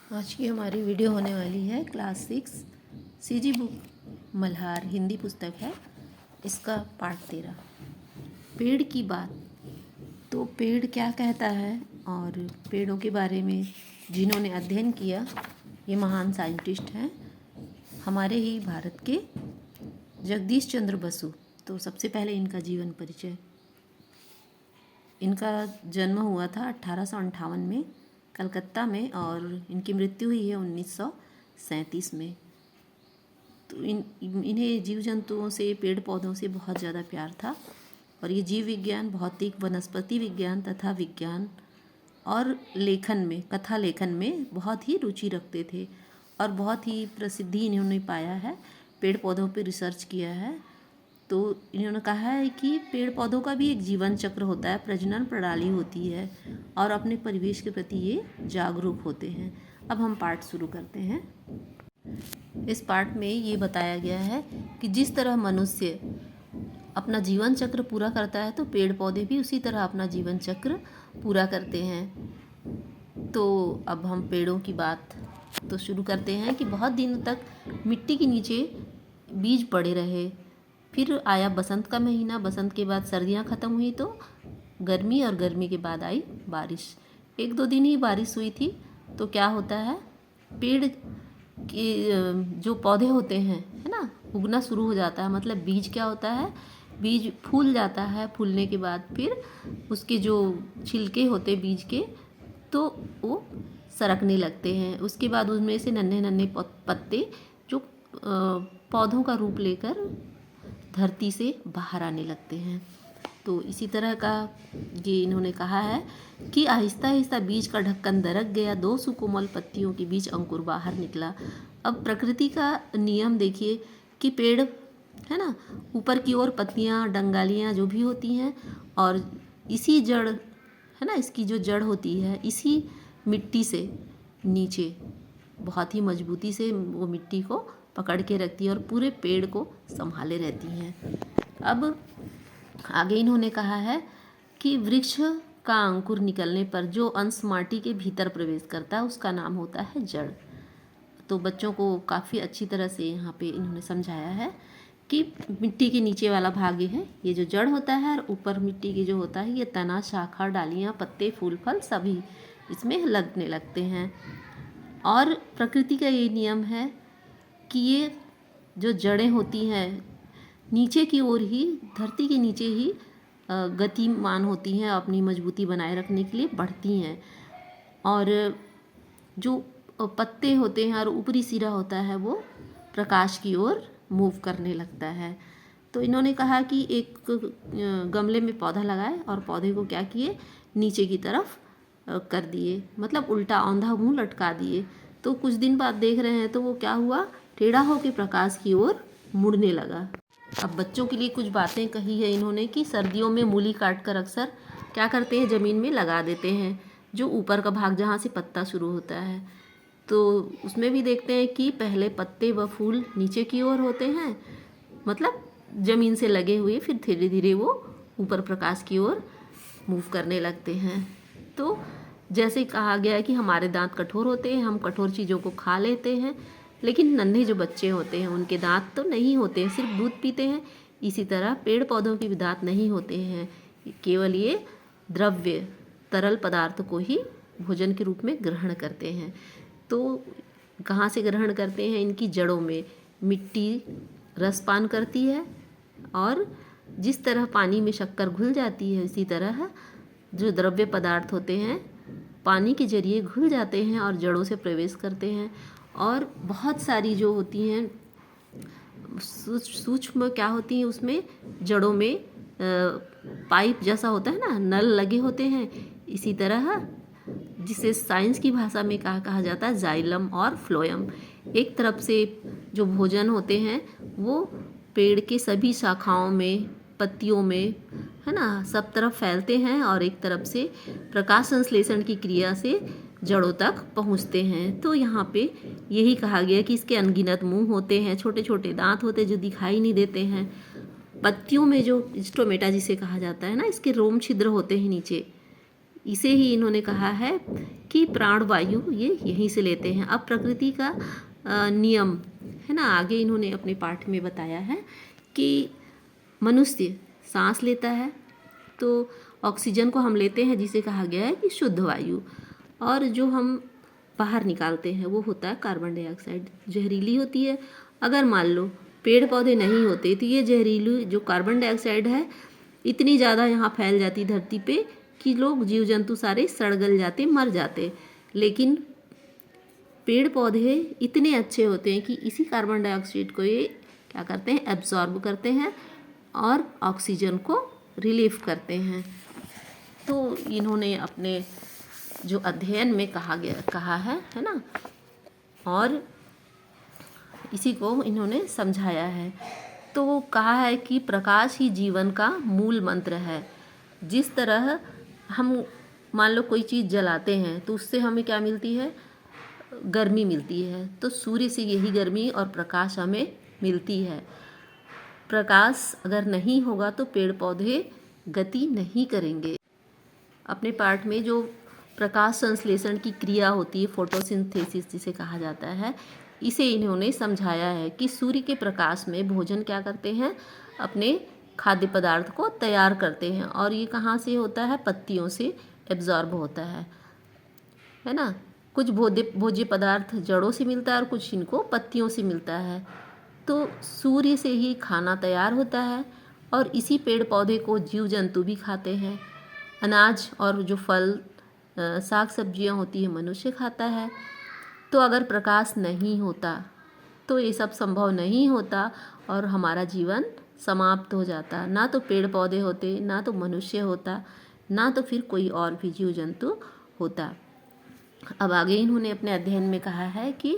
आज की हमारी वीडियो होने वाली है class 6 CG book Malhar Hindi पुस्तक है। इसका पार्ट 13 पेड़ की बात। तो पेड़ क्या कहता है और पेड़ों के बारे में जिन्होंने अध्ययन किया ये महान साइंटिस्ट हैं हमारे ही भारत के जगदीश चंद्र बसु। तो सबसे पहले इनका जीवन परिचय। इनका जन्म हुआ था 1858 में कलकत्ता में और इनकी मृत्यु हुई है 1937 में। तो इन्हें जीव जंतुओं से पेड़ पौधों से बहुत ज़्यादा प्यार था और ये जीव विज्ञान, भौतिक, वनस्पति विज्ञान तथा विज्ञान और लेखन में, कथा लेखन में बहुत ही रुचि रखते थे और बहुत ही प्रसिद्धि इन्होंने पाया है। पेड़ पौधों पर रिसर्च किया है। तो इन्होंने कहा है कि पेड़ पौधों का भी एक जीवन चक्र होता है, प्रजनन प्रणाली होती है और अपने परिवेश के प्रति ये जागरूक होते हैं। अब हम पाठ शुरू करते हैं। इस पाठ में ये बताया गया है कि जिस तरह मनुष्य अपना जीवन चक्र पूरा करता है तो पेड़ पौधे भी उसी तरह अपना जीवन चक्र पूरा करते हैं। तो अब हम पेड़ों की बात तो शुरू करते हैं कि बहुत दिनों तक मिट्टी के नीचे बीज पड़े रहे। फिर आया बसंत का महीना, बसंत के बाद सर्दियाँ ख़त्म हुई तो गर्मी और गर्मी के बाद आई बारिश। 1-2 दिन ही बारिश हुई थी तो क्या होता है, पेड़ के जो पौधे होते हैं है ना, उगना शुरू हो जाता है। मतलब बीज क्या होता है, बीज फूल जाता है। फूलने के बाद फिर उसके जो छिलके होते बीज के तो वो सरकने लगते हैं। उसके बाद उनमें से नन्हे नन्हे पत्ते जो पौधों का रूप लेकर धरती से बाहर आने लगते हैं। तो इसी तरह का ये इन्होंने कहा है कि आहिस्ता आहिस्ता बीज का ढक्कन दरक गया, 2 सुकोमल पत्तियों के बीच अंकुर बाहर निकला। अब प्रकृति का नियम देखिए कि पेड़ है ना, ऊपर की ओर पत्तियाँ, डंगालियाँ जो भी होती हैं और इसी जड़ है ना, इसकी जो जड़ होती है इसी मिट्टी से नीचे बहुत ही मजबूती से वो मिट्टी को पकड़ के रखती है और पूरे पेड़ को संभाले रहती हैं। अब आगे इन्होंने कहा है कि वृक्ष का अंकुर निकलने पर जो अंश माटी के भीतर प्रवेश करता है उसका नाम होता है जड़। तो बच्चों को काफ़ी अच्छी तरह से यहाँ पे इन्होंने समझाया है कि मिट्टी के नीचे वाला भाग है ये जो जड़ होता है और ऊपर मिट्टी की जो होता है ये तना, शाखा, डालियाँ, पत्ते, फूल, फल सभी इसमें लगने लगते हैं। और प्रकृति का ये नियम है कि ये जो जड़ें होती हैं नीचे की ओर ही, धरती के नीचे ही गतिमान होती हैं, अपनी मजबूती बनाए रखने के लिए बढ़ती हैं। और जो पत्ते होते हैं और ऊपरी सिरा होता है वो प्रकाश की ओर मूव करने लगता है। तो इन्होंने कहा कि एक गमले में पौधा लगाए और पौधे को क्या किए, नीचे की तरफ कर दिए, मतलब उल्टा औंधा मुँह लटका दिए। तो कुछ दिन बाद देख रहे हैं तो वो क्या हुआ, टेढ़ा होकर प्रकाश की ओर मुड़ने लगा। अब बच्चों के लिए कुछ बातें कही है इन्होंने कि सर्दियों में मूली काट कर अक्सर क्या करते हैं, ज़मीन में लगा देते हैं, जो ऊपर का भाग जहाँ से पत्ता शुरू होता है। तो उसमें भी देखते हैं कि पहले पत्ते व फूल नीचे की ओर होते हैं, मतलब ज़मीन से लगे हुए, फिर धीरे धीरे वो ऊपर प्रकाश की ओर मूव करने लगते हैं। तो जैसे कहा गया है कि हमारे दांत कठोर होते हैं, हम कठोर चीज़ों को खा लेते हैं, लेकिन नन्हे जो बच्चे होते हैं उनके दांत तो नहीं होते हैं, सिर्फ दूध पीते हैं। इसी तरह पेड़ पौधों के भी दांत नहीं होते हैं, केवल ये द्रव्य तरल पदार्थ को ही भोजन के रूप में ग्रहण करते हैं। तो कहाँ से ग्रहण करते हैं, इनकी जड़ों में मिट्टी रसपान करती है और जिस तरह पानी में शक्कर घुल जाती है इसी तरह जो द्रव्य पदार्थ होते हैं पानी के जरिए घुल जाते हैं और जड़ों से प्रवेश करते हैं। और बहुत सारी जो होती हैं सूक्ष्म क्या होती हैं, उसमें जड़ों में पाइप जैसा होता है ना, नल लगे होते हैं। इसी तरह जिसे साइंस की भाषा में कहा जाता है जाइलम और फ्लोएम। एक तरफ से जो भोजन होते हैं वो पेड़ के सभी शाखाओं में, पत्तियों में है ना, सब तरफ फैलते हैं और एक तरफ से प्रकाश संश्लेषण की क्रिया से जड़ों तक पहुंचते हैं। तो यहाँ पे यही कहा गया कि इसके अनगिनत मुंह होते हैं, छोटे छोटे दांत होते हैं जो दिखाई नहीं देते हैं। पत्तियों में जो स्टोमेटा जिसे कहा जाता है ना, इसके रोम छिद्र होते हैं नीचे, इसे ही इन्होंने कहा है कि प्राणवायु ये यहीं से लेते हैं। अब प्रकृति का नियम है ना, आगे इन्होंने अपने पाठ में बताया है कि मनुष्य सांस लेता है तो ऑक्सीजन को हम लेते हैं, जिसे कहा गया है कि शुद्ध वायु, और जो हम बाहर निकालते हैं वो होता है कार्बन डाइऑक्साइड, जहरीली होती है। अगर मान लो पेड़ पौधे नहीं होते तो ये जहरीली जो कार्बन डाइऑक्साइड है इतनी ज़्यादा यहाँ फैल जाती धरती पे कि लोग जीव जंतु सारे सड़ गल जाते, मर जाते। लेकिन पेड़ पौधे इतने अच्छे होते हैं कि इसी कार्बन डाइऑक्साइड को ये क्या करते हैं, एब्जॉर्ब करते हैं और ऑक्सीजन को रिलीफ करते हैं। तो इन्होंने अपने जो अध्ययन में कहा है ना, और इसी को इन्होंने समझाया है। तो वो कहा है कि प्रकाश ही जीवन का मूल मंत्र है। जिस तरह हम मान लो कोई चीज़ जलाते हैं तो उससे हमें क्या मिलती है, गर्मी मिलती है। तो सूर्य से यही गर्मी और प्रकाश हमें मिलती है। प्रकाश अगर नहीं होगा तो पेड़ पौधे गति नहीं करेंगे। अपने पाठ में जो प्रकाश संश्लेषण की क्रिया होती है, फोटोसिंथेसिस जिसे कहा जाता है, इसे इन्होंने समझाया है कि सूर्य के प्रकाश में भोजन क्या करते हैं, अपने खाद्य पदार्थ को तैयार करते हैं। और ये कहाँ से होता है, पत्तियों से एब्जॉर्ब होता है ना। कुछ भोज्य पदार्थ जड़ों से मिलता है और कुछ इनको पत्तियों से मिलता है। तो सूर्य से ही खाना तैयार होता है और इसी पेड़ पौधे को जीव जंतु भी खाते हैं। अनाज और जो फल साग सब्जियां होती है मनुष्य खाता है। तो अगर प्रकाश नहीं होता तो ये सब संभव नहीं होता और हमारा जीवन समाप्त हो जाता। ना तो पेड़ पौधे होते, ना तो मनुष्य होता, ना तो फिर कोई और भी जीव जंतु होता। अब आगे इन्होंने अपने अध्ययन में कहा है कि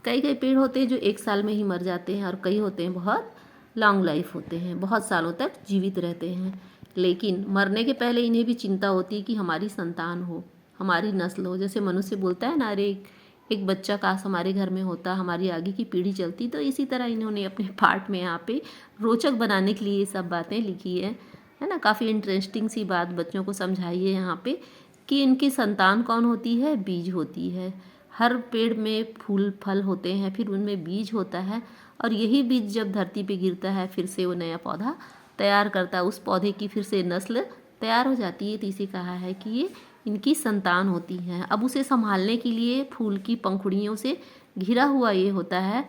कई पेड़ होते हैं जो 1 साल में ही मर जाते हैं और कई होते हैं बहुत लॉन्ग लाइफ होते हैं, बहुत सालों तक जीवित रहते हैं। लेकिन मरने के पहले इन्हें भी चिंता होती है कि हमारी संतान हो, हमारी नस्ल हो। जैसे मनुष्य बोलता है ना, अरे एक बच्चा काश हमारे घर में होता, हमारी आगे की पीढ़ी चलती। तो इसी तरह इन्होंने अपने पाठ में यहाँ पे रोचक बनाने के लिए ये सब बातें लिखी है ना। काफ़ी इंटरेस्टिंग सी बात बच्चों को समझाई है यहाँ पे कि इनकी संतान कौन होती है, बीज होती है। हर पेड़ में फूल फल होते हैं, फिर उनमें बीज होता है और यही बीज जब धरती पे गिरता है फिर से वो नया पौधा तैयार करता है, उस पौधे की फिर से नस्ल तैयार हो जाती है। तो इसे कहा है कि ये इनकी संतान होती हैं। अब उसे संभालने के लिए फूल की पंखुड़ियों से घिरा हुआ ये होता है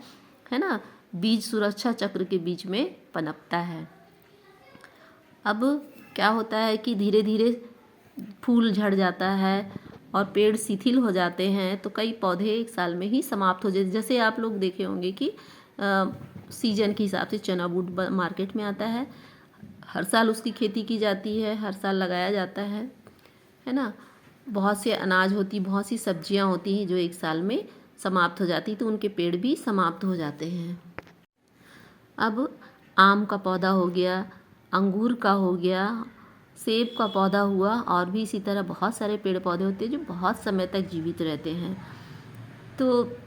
ना। बीज सुरक्षा चक्र के बीच में पनपता है। अब क्या होता है कि धीरे धीरे फूल झड़ जाता है और पेड़ शिथिल हो जाते हैं, तो कई पौधे 1 साल में ही समाप्त हो जाते। जैसे आप लोग देखे होंगे कि सीजन के हिसाब से चना बूट मार्केट में आता है, हर साल उसकी खेती की जाती है, हर साल लगाया जाता है ना। बहुत से अनाज होती, बहुत सी सब्जियां होती हैं जो 1 साल में समाप्त हो जाती, तो उनके पेड़ भी समाप्त हो जाते हैं। अब आम का पौधा हो गया, अंगूर का हो गया, सेब का पौधा हुआ, और भी इसी तरह बहुत सारे पेड़ पौधे होते हैं जो बहुत समय तक जीवित रहते हैं। तो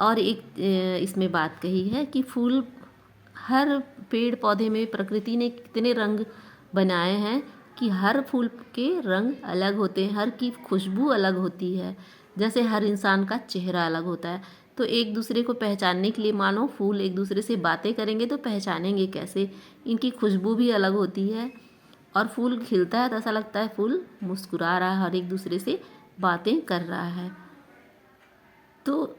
और एक इसमें बात कही है कि फूल, हर पेड़ पौधे में प्रकृति ने कितने रंग बनाए हैं कि हर फूल के रंग अलग होते हैं, हर की खुशबू अलग होती है। जैसे हर इंसान का चेहरा अलग होता है, तो एक दूसरे को पहचानने के लिए मानो फूल एक दूसरे से बातें करेंगे तो पहचानेंगे कैसे, इनकी खुशबू भी अलग होती है। और फूल खिलता है तो ऐसा लगता है फूल मुस्कुरा रहा है और एक दूसरे से बातें कर रहा है। तो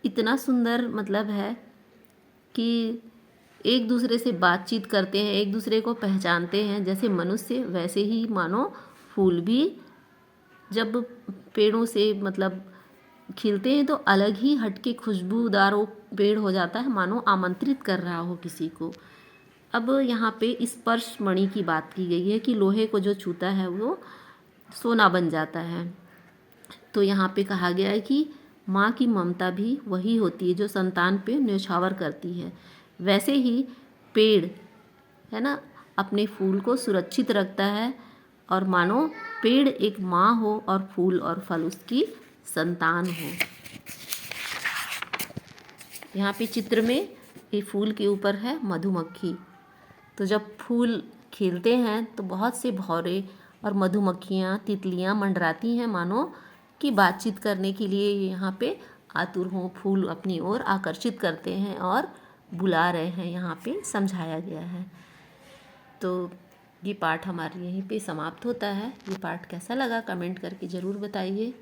इतना सुंदर मतलब है कि एक दूसरे से बातचीत करते हैं, एक दूसरे को पहचानते हैं। जैसे मनुष्य वैसे ही मानो फूल भी जब पेड़ों से मतलब खिलते हैं तो अलग ही हटके खुशबूदार वो पेड़ हो जाता है, मानो आमंत्रित कर रहा हो किसी को। अब यहाँ पे स्पर्श मणि की बात की गई है कि लोहे को जो छूता है वो सोना बन जाता है। तो यहाँ पे कहा गया है कि माँ की ममता भी वही होती है जो संतान पे न्यौछावर करती है। वैसे ही पेड़ है ना अपने फूल को सुरक्षित रखता है, और मानो पेड़ एक माँ हो और फूल और फल उसकी संतान हो। यहाँ पे चित्र में ये फूल के ऊपर है मधुमक्खी। तो जब फूल खिलते हैं तो बहुत से भौरे और मधुमक्खियाँ तितलियाँ मंडराती हैं मानो कि बातचीत करने के लिए यहाँ पे आतुर हों, फूल अपनी ओर आकर्षित करते हैं और बुला रहे हैं, यहाँ पे समझाया गया है। तो ये पाठ हमारे यहीं पे समाप्त होता है। ये पाठ कैसा लगा कमेंट करके ज़रूर बताइए।